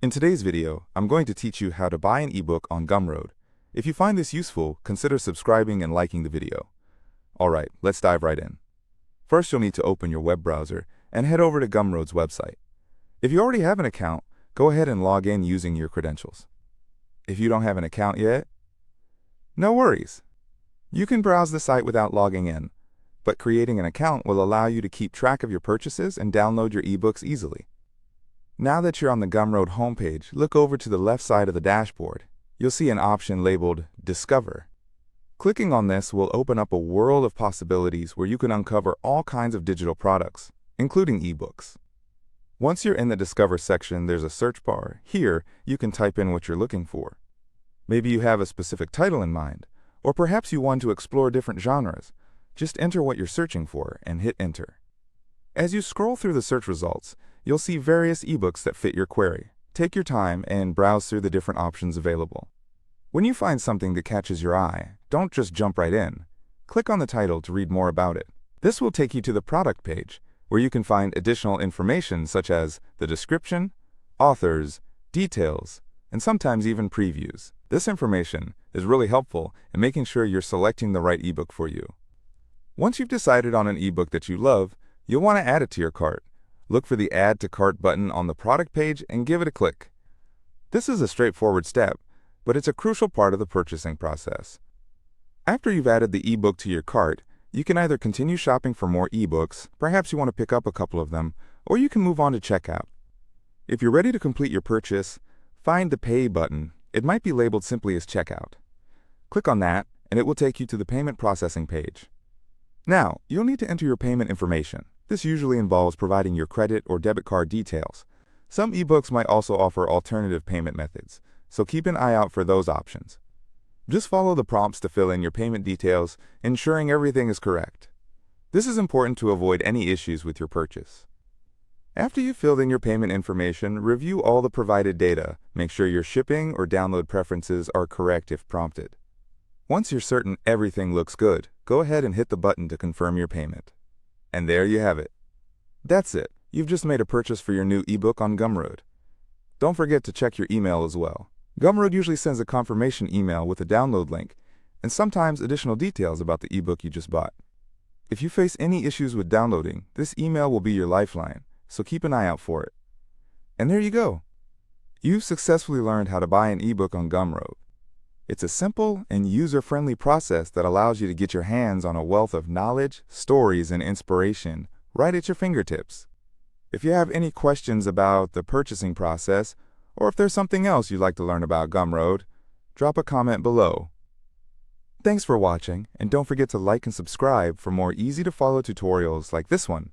In today's video, I'm going to teach you how to buy an ebook on Gumroad. If you find this useful, consider subscribing and liking the video. Alright, let's dive right in. First, you'll need to open your web browser and head over to Gumroad's website. If you already have an account, go ahead and log in using your credentials. If you don't have an account yet, no worries. You can browse the site without logging in, but creating an account will allow you to keep track of your purchases and download your ebooks easily. Now that you're on the Gumroad homepage, look over to the left side of the dashboard. You'll see an option labeled Discover. Clicking on this will open up a world of possibilities where you can uncover all kinds of digital products, including ebooks. Once you're in the Discover section, there's a search bar. Here, you can type in what you're looking for. Maybe you have a specific title in mind, or perhaps you want to explore different genres. Just enter what you're searching for and hit Enter. As you scroll through the search results, you'll see various ebooks that fit your query. Take your time and browse through the different options available. When you find something that catches your eye, don't just jump right in. Click on the title to read more about it. This will take you to the product page, where you can find additional information such as the description, authors, details, and sometimes even previews. This information is really helpful in making sure you're selecting the right ebook for you. Once you've decided on an ebook that you love, you'll want to add it to your cart. Look for the Add to Cart button on the product page and give it a click. This is a straightforward step, but it's a crucial part of the purchasing process. After you've added the ebook to your cart, you can either continue shopping for more ebooks, perhaps you want to pick up a couple of them, or you can move on to checkout. If you're ready to complete your purchase, find the Pay button. It might be labeled simply as Checkout. Click on that, and it will take you to the payment processing page. Now, you'll need to enter your payment information. This usually involves providing your credit or debit card details. Some ebooks might also offer alternative payment methods, so keep an eye out for those options. Just follow the prompts to fill in your payment details, ensuring everything is correct. This is important to avoid any issues with your purchase. After you've filled in your payment information, review all the provided data. Make sure your shipping or download preferences are correct if prompted. Once you're certain everything looks good, go ahead and hit the button to confirm your payment. And there you have it. That's it. You've just made a purchase for your new ebook on Gumroad. Don't forget to check your email as well. Gumroad usually sends a confirmation email with a download link and sometimes additional details about the ebook you just bought. If you face any issues with downloading, this email will be your lifeline, so keep an eye out for it. And there you go. You've successfully learned how to buy an ebook on Gumroad. It's a simple and user-friendly process that allows you to get your hands on a wealth of knowledge, stories, and inspiration right at your fingertips. If you have any questions about the purchasing process, or if there's something else you'd like to learn about Gumroad, drop a comment below. Thanks for watching, and don't forget to like and subscribe for more easy-to-follow tutorials like this one.